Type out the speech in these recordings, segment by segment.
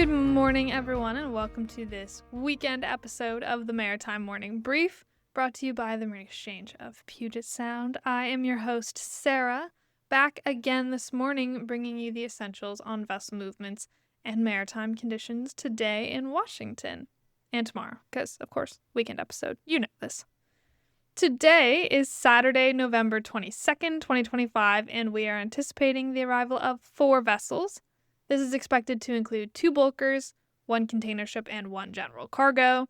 Good morning, everyone, and welcome to this weekend episode of the Maritime Morning Brief, brought to you by the Marine Exchange of Puget Sound. I am your host, Sarah, back again this morning, bringing you the essentials on vessel movements and maritime conditions today in Washington, and tomorrow, because, of course, weekend episode, you know this. Today is Saturday, November 22nd, 2025, and we are anticipating the arrival of 4 vessels. This is expected to include 2 bulkers, 1 container ship, and 1 general cargo.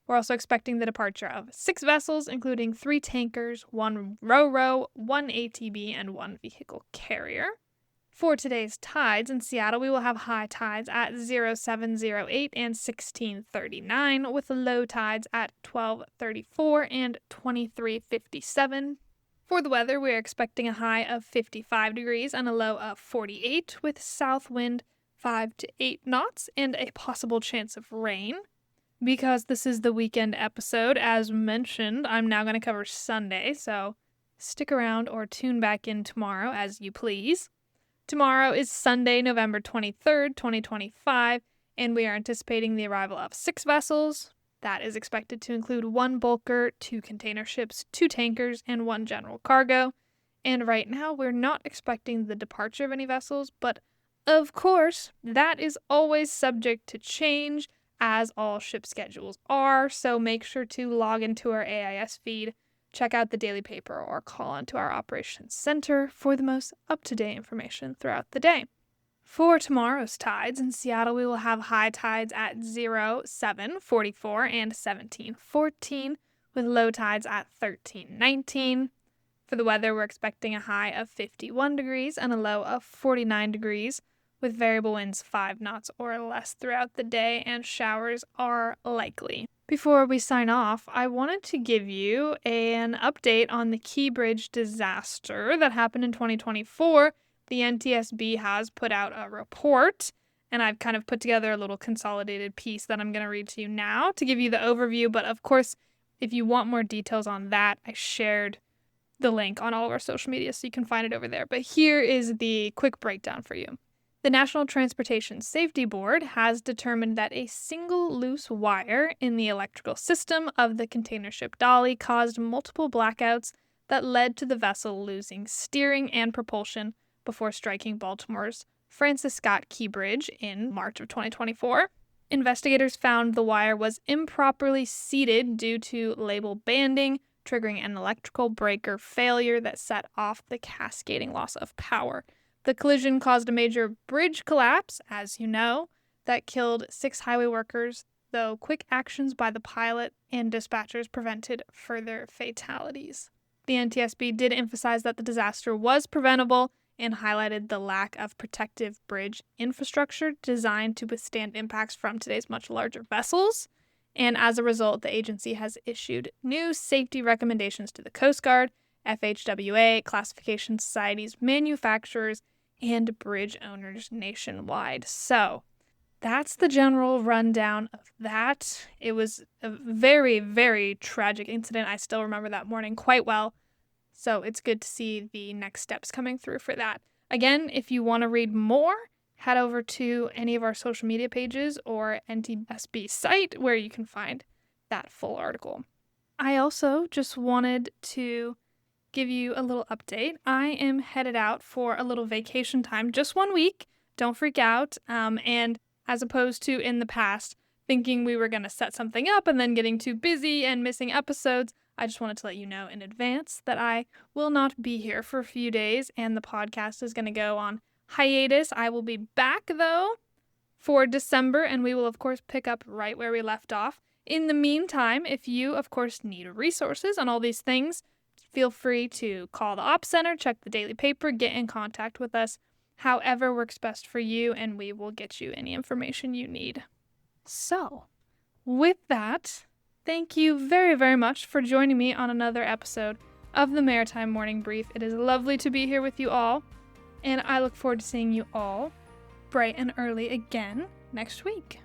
We're also expecting the departure of 6 vessels, including 3 tankers, 1 ro-ro, 1 ATB, and 1 vehicle carrier. For today's tides in Seattle, we will have high tides at 0708 and 1639, with low tides at 1234 and 2357. For the weather, we are expecting a high of 55 degrees and a low of 48, with south wind 5 to 8 knots and a possible chance of rain. Because this is the weekend episode, as mentioned, I'm now going to cover Sunday, so stick around or tune back in tomorrow as you please. Tomorrow is Sunday, November 23rd, 2025, and we are anticipating the arrival of 6 vessels. That is expected to include 1 bulker, 2 container ships, 2 tankers, and 1 general cargo. And right now, we're not expecting the departure of any vessels, but of course, that is always subject to change, as all ship schedules are, so make sure to log into our AIS feed, check out the daily paper, or call into our operations center for the most up-to-date information throughout the day. For tomorrow's tides in Seattle, we will have high tides at 0744 and 1714, with low tides at 1319. For the weather, we're expecting a high of 51 degrees and a low of 49 degrees, with variable winds 5 knots or less throughout the day, and showers are likely. Before we sign off, I wanted to give you an update on the Key Bridge disaster that happened in 2024. The NTSB has put out a report, and I've kind of put together a little consolidated piece that I'm going to read to you now to give you the overview. But of course, if you want more details on that, I shared the link on all of our social media, so you can find it over there. But here is the quick breakdown for you. The National Transportation Safety Board has determined that a single loose wire in the electrical system of the container ship Dolly caused multiple blackouts that led to the vessel losing steering and propulsion before striking Baltimore's Francis Scott Key Bridge in March of 2024. Investigators found the wire was improperly seated due to label banding, triggering an electrical breaker failure that set off the cascading loss of power. The collision caused a major bridge collapse, as you know, that killed 6 highway workers, though quick actions by the pilot and dispatchers prevented further fatalities. The NTSB did emphasize that the disaster was preventable and highlighted the lack of protective bridge infrastructure designed to withstand impacts from today's much larger vessels. And as a result, the agency has issued new safety recommendations to the Coast Guard, FHWA, classification societies, manufacturers, and bridge owners nationwide. So that's the general rundown of that. It was a very, very tragic incident. I still remember that morning quite well. So it's good to see the next steps coming through for that. Again, if you want to read more, head over to any of our social media pages or NTSB site where you can find that full article. I also just wanted to give you a little update. I am headed out for a little vacation time, just 1 week. Don't freak out. And as opposed to in the past, thinking we were going to set something up and then getting too busy and missing episodes, I just wanted to let you know in advance that I will not be here for a few days and the podcast is going to go on hiatus. I will be back, though, for December, and we will, of course, pick up right where we left off. In the meantime, if you, of course, need resources on all these things, feel free to call the Ops Center, check the daily paper, get in contact with us, however works best for you, and we will get you any information you need. So, with that, thank you very, very much for joining me on another episode of the Maritime Morning Brief. It is lovely to be here with you all, and I look forward to seeing you all bright and early again next week.